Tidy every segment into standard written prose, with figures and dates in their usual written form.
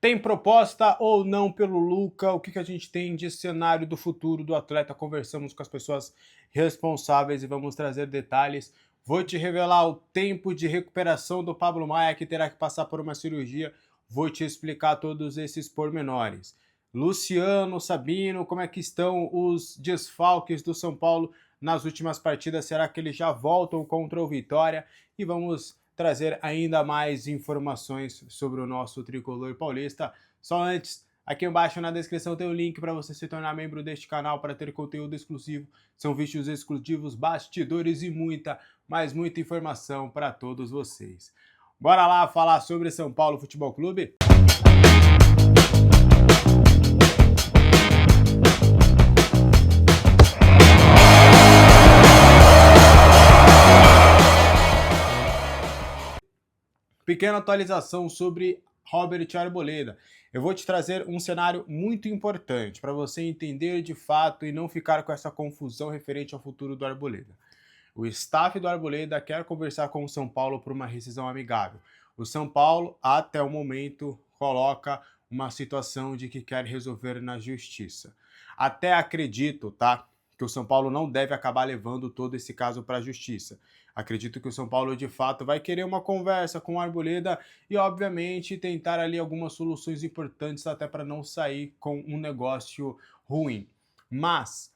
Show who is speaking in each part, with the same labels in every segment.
Speaker 1: Tem proposta ou não pelo Luca? O que a gente tem de cenário do futuro do atleta? Conversamos com as pessoas responsáveis e vamos trazer detalhes. Vou te revelar o tempo de recuperação do Pablo Maia, que terá que passar por uma cirurgia. Vou te explicar todos esses pormenores. Luciano, Sabino, como é que estão os desfalques do São Paulo nas últimas partidas? Será que eles já voltam contra o Vitória? E vamos trazer ainda mais informações sobre o nosso tricolor paulista. Só antes, aqui embaixo na descrição tem o link para você se tornar membro deste canal para ter conteúdo exclusivo. São vídeos exclusivos, bastidores e muita, mas muita informação para todos vocês. Bora lá falar sobre São Paulo Futebol Clube? Pequena atualização sobre Robert Arboleda. Eu vou te trazer um cenário muito importante para você entender de fato e não ficar com essa confusão referente ao futuro do Arboleda. O staff do Arboleda quer conversar com o São Paulo por uma rescisão amigável. O São Paulo, até o momento, coloca uma situação de que quer resolver na justiça. Até acredito, tá, que o São Paulo não deve acabar levando todo esse caso para a justiça. Acredito que o São Paulo, de fato, vai querer uma conversa com o Arboleda e, obviamente, tentar ali algumas soluções importantes até para não sair com um negócio ruim. Mas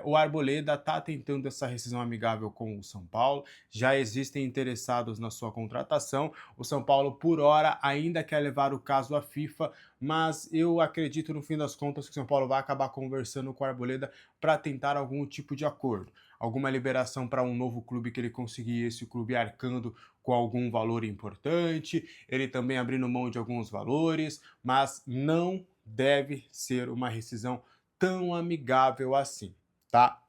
Speaker 1: o Arboleda está tentando essa rescisão amigável com o São Paulo, já existem interessados na sua contratação. O São Paulo, por hora, ainda quer levar o caso à FIFA, mas eu acredito, no fim das contas, que o São Paulo vai acabar conversando com o Arboleda para tentar algum tipo de acordo. Alguma liberação para um novo clube que ele conseguir, esse clube arcando com algum valor importante, ele também abrindo mão de alguns valores, mas não deve ser uma rescisão tão amigável assim, tá?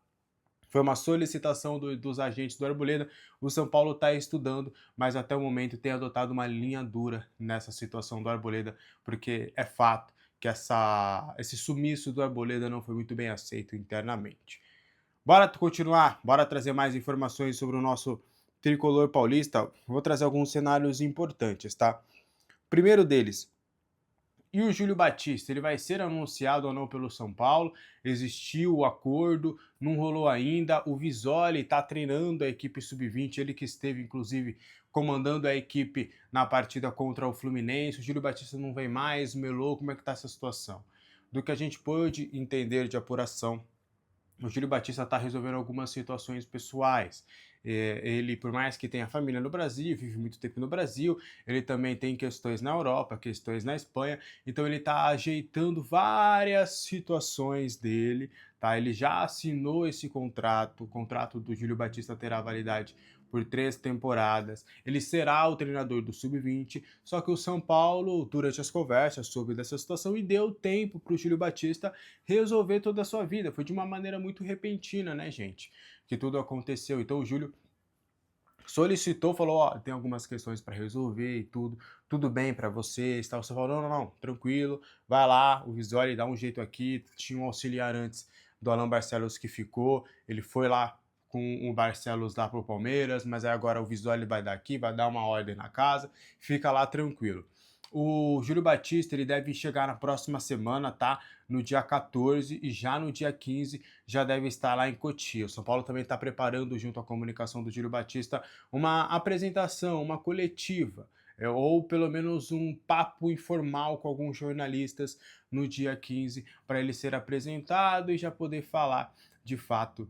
Speaker 1: Foi uma solicitação dos agentes do Arboleda, o São Paulo está estudando, mas até o momento tem adotado uma linha dura nessa situação do Arboleda, porque é fato que esse sumiço do Arboleda não foi muito bem aceito internamente. Bora continuar, bora trazer mais informações sobre o nosso tricolor paulista. Vou trazer alguns cenários importantes, tá? Primeiro deles, e o Júlio Batista, ele vai ser anunciado ou não pelo São Paulo? Existiu o acordo, não rolou ainda. O Visoli está treinando a equipe sub-20, ele que esteve, inclusive, comandando a equipe na partida contra o Fluminense. O Júlio Batista não vem mais, melou, como é que está essa situação? Do que a gente pôde entender de apuração, o Júlio Batista está resolvendo algumas situações pessoais. Ele, por mais que tenha família no Brasil, vive muito tempo no Brasil, ele também tem questões na Europa, questões na Espanha, então ele está ajeitando várias situações dele, tá? Ele já assinou esse contrato, o contrato do Júlio Batista terá validade por 3 temporadas, ele será o treinador do Sub-20, só que o São Paulo, durante as conversas, soube dessa situação e deu tempo para o Júlio Batista resolver toda a sua vida. Foi de uma maneira muito repentina, né, gente, que tudo aconteceu. Então o Júlio solicitou, falou, ó, tem algumas questões para resolver e tudo bem para você, tal. Você falou, não, tranquilo, vai lá, o Visoli dá um jeito aqui. Tinha um auxiliar antes do Alan Barcelos que ficou, ele foi lá com o Barcelos lá pro Palmeiras, mas aí agora o Visoli vai dar aqui, vai dar uma ordem na casa, fica lá tranquilo. O Júlio Batista, ele deve chegar na próxima semana, tá? No dia 14 e já no dia 15 já deve estar lá em Cotia. O São Paulo também está preparando, junto à comunicação do Júlio Batista, uma apresentação, uma coletiva, ou pelo menos um papo informal com alguns jornalistas no dia 15, para ele ser apresentado e já poder falar de fato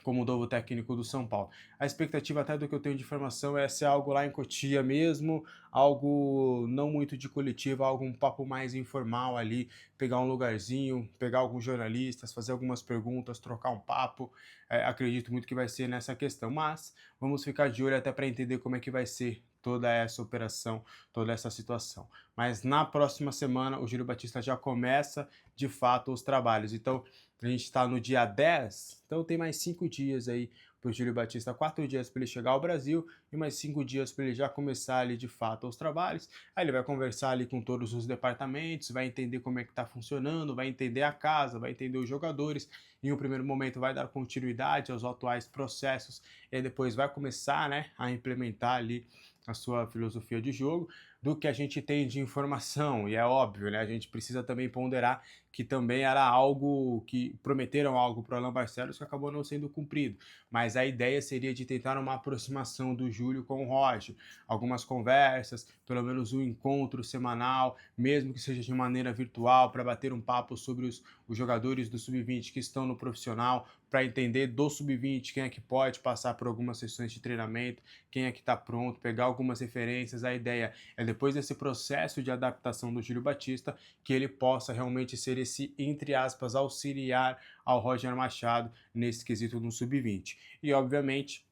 Speaker 1: como novo técnico do São Paulo. A expectativa, até do que eu tenho de informação, é ser algo lá em Cotia mesmo, algo não muito de coletiva, algo um papo mais informal ali, pegar um lugarzinho, pegar alguns jornalistas, fazer algumas perguntas, trocar um papo. Acredito muito que vai ser nessa questão, mas vamos ficar de olho até para entender como é que vai ser toda essa operação, toda essa situação. Mas na próxima semana o Júlio Batista já começa de fato os trabalhos. Então a gente está no dia 10, então tem mais 5 dias aí para o Júlio Batista, 4 dias para ele chegar ao Brasil e mais 5 dias para ele já começar ali de fato os trabalhos. Aí ele vai conversar ali com todos os departamentos, vai entender como é que está funcionando, vai entender a casa, vai entender os jogadores. Em um primeiro momento vai dar continuidade aos atuais processos e aí depois vai começar, né, a implementar ali a sua filosofia de jogo. do que a gente tem de informação, e é óbvio, né? A gente precisa também ponderar que também era algo que prometeram algo para o Alan Barcelos que acabou não sendo cumprido. Mas a ideia seria de tentar uma aproximação do Júlio com o Roger, algumas conversas, pelo menos um encontro semanal, mesmo que seja de maneira virtual, para bater um papo sobre os jogadores do Sub-20 que estão no profissional, para entender do Sub-20 quem é que pode passar por algumas sessões de treinamento, quem é que está pronto, pegar algumas referências. A ideia é depois desse processo de adaptação do Júlio Batista, que ele possa realmente ser esse, entre aspas, auxiliar ao Roger Machado nesse quesito no Sub-20. E, obviamente,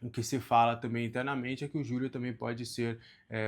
Speaker 1: o que se fala também internamente é que o Júlio também pode ser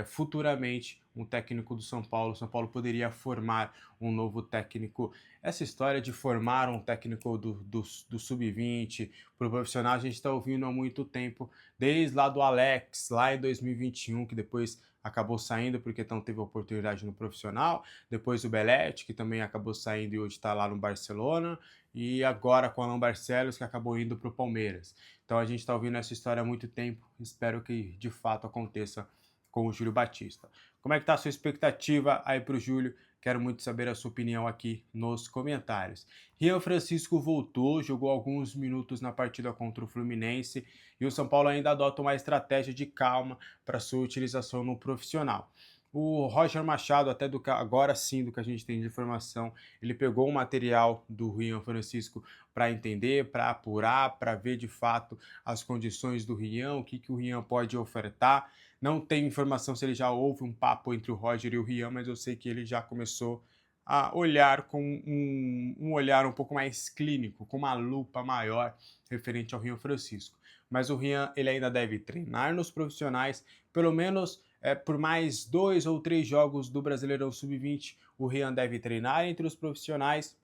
Speaker 1: futuramente um técnico do São Paulo. O São Paulo poderia formar um novo técnico. Essa história de formar um técnico do Sub-20 para o profissional a gente está ouvindo há muito tempo, desde lá do Alex, lá em 2021, que depois acabou saindo porque não teve oportunidade no profissional, depois o Belletti, que também acabou saindo e hoje está lá no Barcelona, e agora com o Alan Barcelos, que acabou indo para o Palmeiras. Então a gente está ouvindo essa história há muito tempo, espero que de fato aconteça com o Júlio Batista. Como é que está a sua expectativa aí para o Júlio? Quero muito saber a sua opinião aqui nos comentários. Rian Francisco voltou, jogou alguns minutos na partida contra o Fluminense e o São Paulo ainda adota uma estratégia de calma para sua utilização no profissional. O Roger Machado, até agora sim, do que a gente tem de informação, ele pegou o material do Rian Francisco para entender, para apurar, para ver de fato as condições do Rian, o que o Rian pode ofertar. Não tenho informação se ele já houve um papo entre o Roger e o Rian, mas eu sei que ele já começou a olhar com um olhar um pouco mais clínico, com uma lupa maior referente ao Rian Francisco. Mas o Rian ele ainda deve treinar nos profissionais, pelo menos por mais 2 ou 3 jogos do Brasileirão Sub-20, o Rian deve treinar entre os profissionais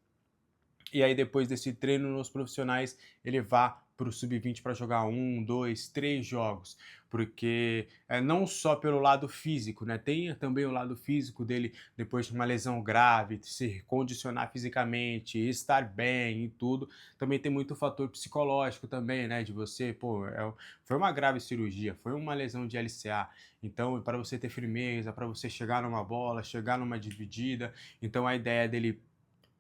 Speaker 1: e aí depois desse treino nos profissionais ele vá para o Sub-20 para jogar 1, 2, 3 jogos, porque não só pelo lado físico, né? Tem também o lado físico dele depois de uma lesão grave, se condicionar fisicamente, estar bem e tudo. Também tem muito fator psicológico também, né? De você, pô, foi uma grave cirurgia, foi uma lesão de LCA, então para você ter firmeza, para você chegar numa bola, chegar numa dividida, então a ideia dele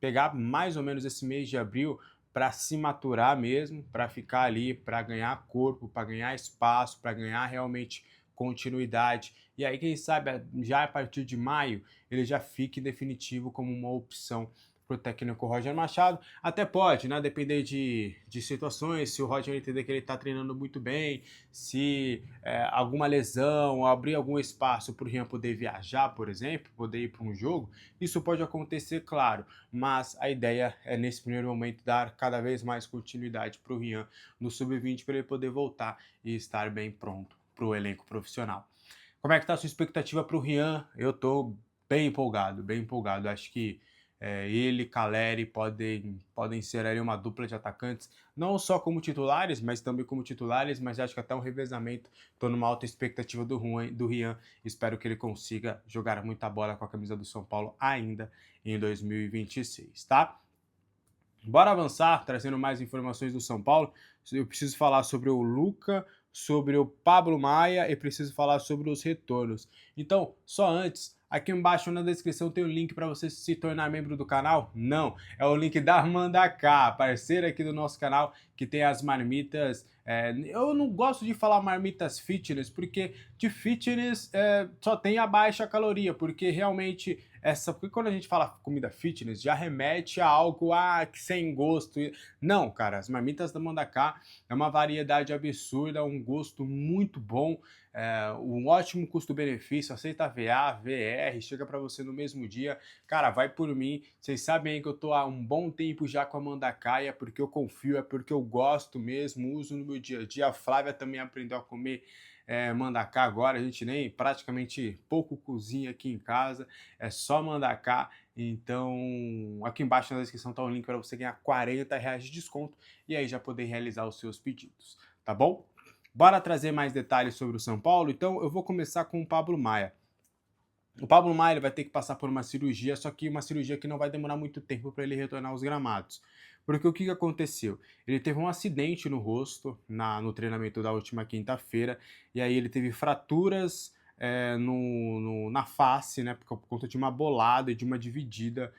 Speaker 1: pegar mais ou menos esse mês de abril para se maturar mesmo, para ficar ali, para ganhar corpo, para ganhar espaço, para ganhar realmente continuidade. E aí, quem sabe, já a partir de maio, ele já fique definitivo como uma opção para o técnico Roger Machado. Até pode, né? Depender de situações, se o Roger entender que ele está treinando muito bem, se alguma lesão, abrir algum espaço para o Rian poder viajar, por exemplo, poder ir para um jogo, isso pode acontecer, claro, mas a ideia é, nesse primeiro momento, dar cada vez mais continuidade para o Rian no Sub-20 para ele poder voltar e estar bem pronto para o elenco profissional. Como é que está a sua expectativa para o Rian? Eu estou bem empolgado, bem empolgado. Acho que ele e Caleri podem ser ali uma dupla de atacantes, não só como titulares, mas também como titulares, mas acho que até um revezamento. Estou numa alta expectativa do Rian, espero que ele consiga jogar muita bola com a camisa do São Paulo ainda em 2026, tá? Bora avançar, trazendo mais informações do São Paulo. Eu preciso falar sobre o Luca, sobre o Pablo Maia e preciso falar sobre os retornos. Então, só antes, aqui embaixo na descrição tem o link para você se tornar membro do canal? Não, é o link da Mandaká, parceira aqui do nosso canal, que tem as marmitas. Eu não gosto de falar marmitas fitness, porque de fitness só tem a baixa caloria, porque realmente porque quando a gente fala comida fitness, já remete a algo que sem gosto. Não, cara, as marmitas da Mandaká é uma variedade absurda, um gosto muito bom, um ótimo custo-benefício, aceita VA, VR, chega para você no mesmo dia. Cara, vai por mim. Vocês sabem aí que eu tô há um bom tempo já com a Mandaká, é porque eu confio, é porque eu gosto mesmo, uso no meu dia a dia. A Flávia também aprendeu a comer Mandaká agora, a gente nem praticamente pouco cozinha aqui em casa, é só Mandaká. Então aqui embaixo na descrição tá o link para você ganhar R$ 40 de desconto e aí já poder realizar os seus pedidos, tá bom? Bora trazer mais detalhes sobre o São Paulo? Então eu vou começar com o Pablo Maia. O Pablo Maia vai ter que passar por uma cirurgia, só que uma cirurgia que não vai demorar muito tempo para ele retornar aos gramados. Porque o que aconteceu? Ele teve um acidente no rosto no treinamento da última quinta-feira, e aí ele teve fraturas na face, né, por conta de uma bolada e de uma dividida,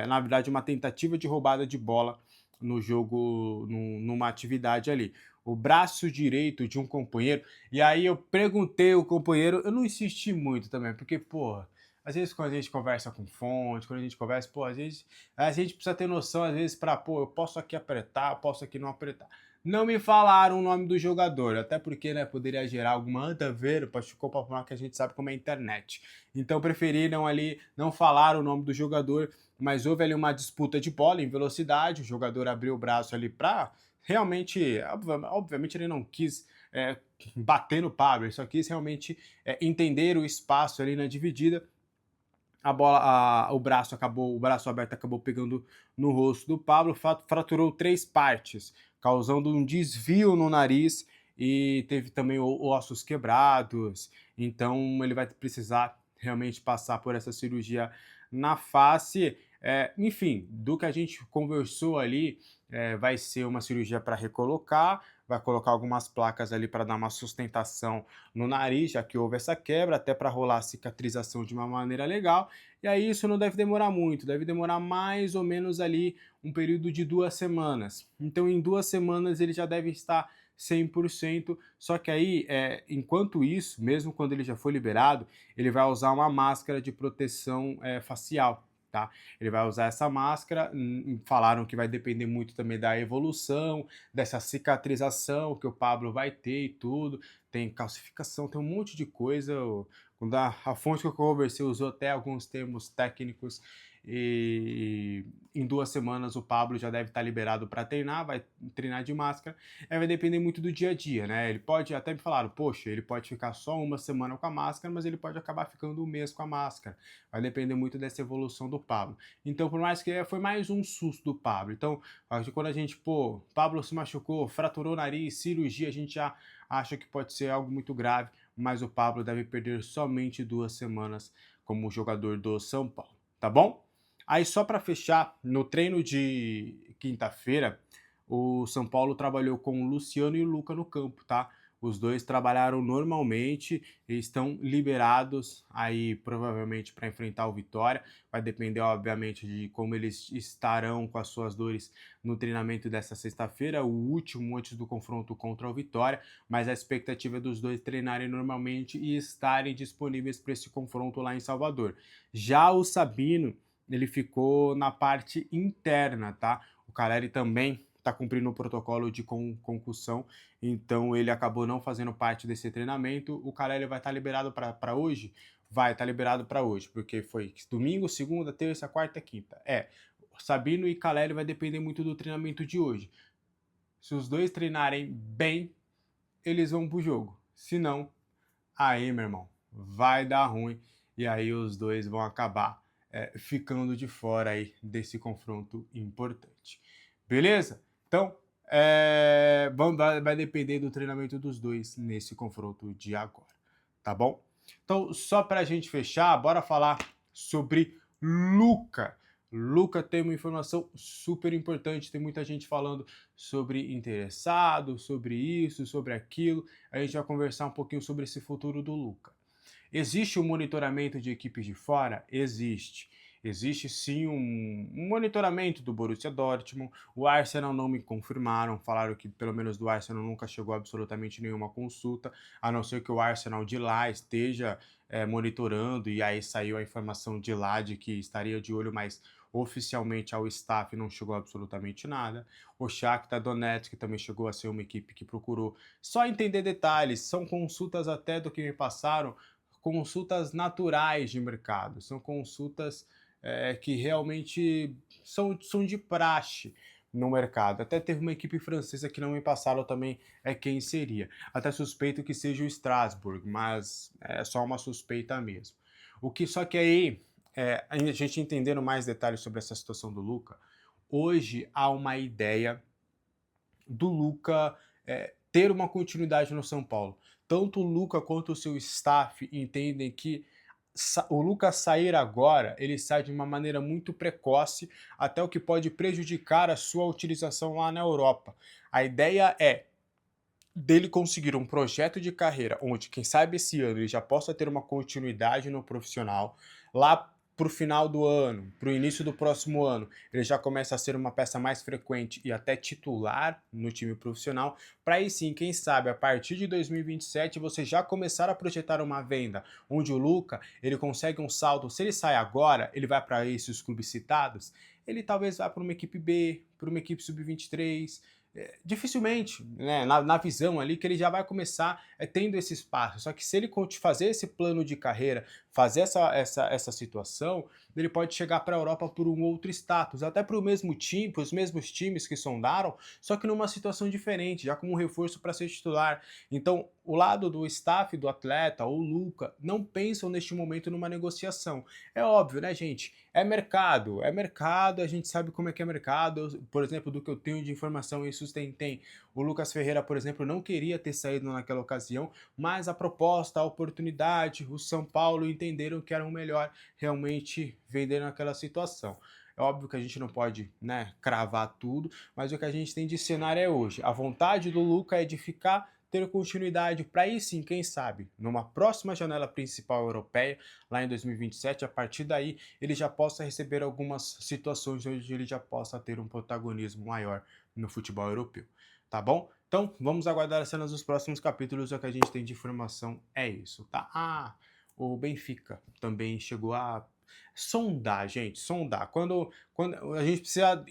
Speaker 1: na verdade uma tentativa de roubada de bola no jogo, numa atividade ali. O braço direito de um companheiro, e aí eu perguntei ao companheiro, eu não insisti muito também, porque, porra, às vezes quando a gente conversa com fonte, quando a gente conversa, pô, às vezes a gente precisa ter noção, às vezes, para, pô, eu posso aqui apertar, eu posso aqui não apertar. Não me falaram o nome do jogador, até porque, né, poderia gerar alguma anda ver, ficou para falar que a gente sabe como é a internet. Então preferiram ali não falar o nome do jogador, mas houve ali uma disputa de bola em velocidade, o jogador abriu o braço ali para realmente, obviamente ele não quis bater no Pablo, ele só quis realmente entender o espaço ali na dividida. A bola, o braço aberto acabou pegando no rosto do Pablo, fraturou 3 partes, causando um desvio no nariz e teve também ossos quebrados. Então ele vai precisar realmente passar por essa cirurgia na face. Enfim, do que a gente conversou ali, vai ser uma cirurgia para recolocar, vai colocar algumas placas ali para dar uma sustentação no nariz, já que houve essa quebra, até para rolar a cicatrização de uma maneira legal. E aí isso não deve demorar muito, deve demorar mais ou menos ali um período de 2 semanas. Então em 2 semanas ele já deve estar 100%, só que aí, enquanto isso, mesmo quando ele já foi liberado, ele vai usar uma máscara de proteção facial. Tá? Ele vai usar essa máscara, falaram que vai depender muito também da evolução, dessa cicatrização que o Pablo vai ter e tudo, tem calcificação, tem um monte de coisa, a fonte que eu conversei usou até alguns termos técnicos, e em 2 semanas o Pablo já deve estar liberado para treinar, vai treinar de máscara. Vai depender muito do dia a dia, né? Ele pode, até me falaram, poxa, ele pode ficar só 1 semana com a máscara, mas ele pode acabar ficando 1 mês com a máscara. Vai depender muito dessa evolução do Pablo. Então, por mais que foi mais um susto do Pablo. Então, quando a gente, pô, Pablo se machucou, fraturou o nariz, cirurgia, a gente já acha que pode ser algo muito grave, mas o Pablo deve perder somente 2 semanas como jogador do São Paulo, tá bom? Aí só para fechar, no treino de quinta-feira, o São Paulo trabalhou com o Luciano e o Luca no campo, tá? Os dois trabalharam normalmente e estão liberados aí provavelmente para enfrentar o Vitória. Vai depender, obviamente, de como eles estarão com as suas dores no treinamento dessa sexta-feira, o último antes do confronto contra o Vitória. Mas a expectativa é dos dois treinarem normalmente e estarem disponíveis para esse confronto lá em Salvador. Já o Sabino, ele ficou na parte interna, tá? O Caleri também está cumprindo o protocolo de concussão, então ele acabou não fazendo parte desse treinamento. O Caleri vai estar liberado para hoje? Vai estar liberado para hoje, porque foi domingo, segunda, terça, quarta, quinta. Sabino e Caleri vai depender muito do treinamento de hoje. Se os dois treinarem bem, eles vão pro jogo. Se não, aí, meu irmão, vai dar ruim e aí os dois vão acabar ficando de fora aí desse confronto importante. Beleza? Então, vai depender do treinamento dos dois nesse confronto de agora, tá bom? Então, só para a gente fechar, bora falar sobre Luca. Luca tem uma informação super importante, tem muita gente falando sobre interessado, sobre isso, sobre aquilo. A gente vai conversar um pouquinho sobre esse futuro do Luca. Existe um monitoramento de equipes de fora? Existe. Existe sim um monitoramento do Borussia Dortmund. O Arsenal não me confirmaram, falaram que pelo menos do Arsenal nunca chegou absolutamente nenhuma consulta, a não ser que o Arsenal de lá esteja monitorando, e aí saiu a informação de lá de que estaria de olho, mas oficialmente ao staff não chegou absolutamente nada. O Shakhtar Donetsk também chegou a ser uma equipe que procurou só entender detalhes, são consultas até do que me passaram, consultas naturais de mercado, são consultas que realmente são de praxe no mercado. Até teve uma equipe francesa que não me passaram também quem seria. Até suspeito que seja o Strasbourg, mas é só uma suspeita mesmo. Só que aí, a gente entendendo mais detalhes sobre essa situação do Luca, hoje há uma ideia do Luca ter uma continuidade no São Paulo. Tanto o Luca quanto o seu staff entendem que o Lucas sair agora, ele sai de uma maneira muito precoce, até o que pode prejudicar a sua utilização lá na Europa. A ideia é dele conseguir um projeto de carreira onde, quem sabe esse ano, ele já possa ter uma continuidade no profissional, lá para o final do ano, para o início do próximo ano, ele já começa a ser uma peça mais frequente e até titular no time profissional, para aí sim, quem sabe, a partir de 2027 você já começar a projetar uma venda, onde o Luca, ele consegue um salto, se ele sai agora, ele vai para esses clubes citados, ele talvez vá para uma equipe B, para uma equipe sub-23, dificilmente, né, na visão ali, que ele já vai começar tendo esse espaço. Só que se ele fazer esse plano de carreira, fazer essa situação, ele pode chegar para a Europa por um outro status, até para o mesmo time, para os mesmos times que sondaram, só que numa situação diferente, já como um reforço para ser titular. Então, o lado do staff do atleta, ou Luca, não pensam neste momento numa negociação. É óbvio, né, gente? É mercado, a gente sabe como é que é mercado. Por exemplo, do que eu tenho de informação e sustentei, o Lucas Ferreira, por exemplo, não queria ter saído naquela ocasião, mas a proposta, a oportunidade, o São Paulo entenderam que era o melhor realmente vender naquela situação. É óbvio que a gente não pode, né, cravar tudo, mas o que a gente tem de cenário é hoje. A vontade do Luca é de ficar, ter continuidade para aí sim, quem sabe, numa próxima janela principal europeia, lá em 2027, a partir daí ele já possa receber algumas situações onde ele já possa ter um protagonismo maior no futebol europeu, tá bom? Então, vamos aguardar as cenas dos próximos capítulos, o que a gente tem de informação é isso, tá? O Benfica também chegou a sondar, gente, sondar. Quando a gente precisa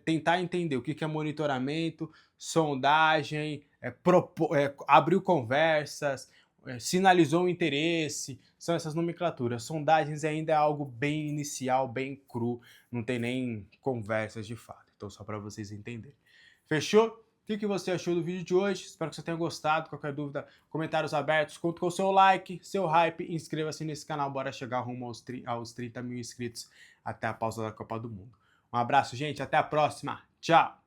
Speaker 1: tentar entender o que é monitoramento, sondagem, abriu conversas, sinalizou um interesse, são essas nomenclaturas. Sondagens ainda é algo bem inicial, bem cru, não tem nem conversas de fato. Então, só para vocês entenderem. Fechou? O que você achou do vídeo de hoje? Espero que você tenha gostado. Qualquer dúvida, comentários abertos. Conto com o seu like, seu hype. Inscreva-se nesse canal. Bora chegar rumo aos 30 mil inscritos até a pausa da Copa do Mundo. Um abraço, gente. Até a próxima. Tchau!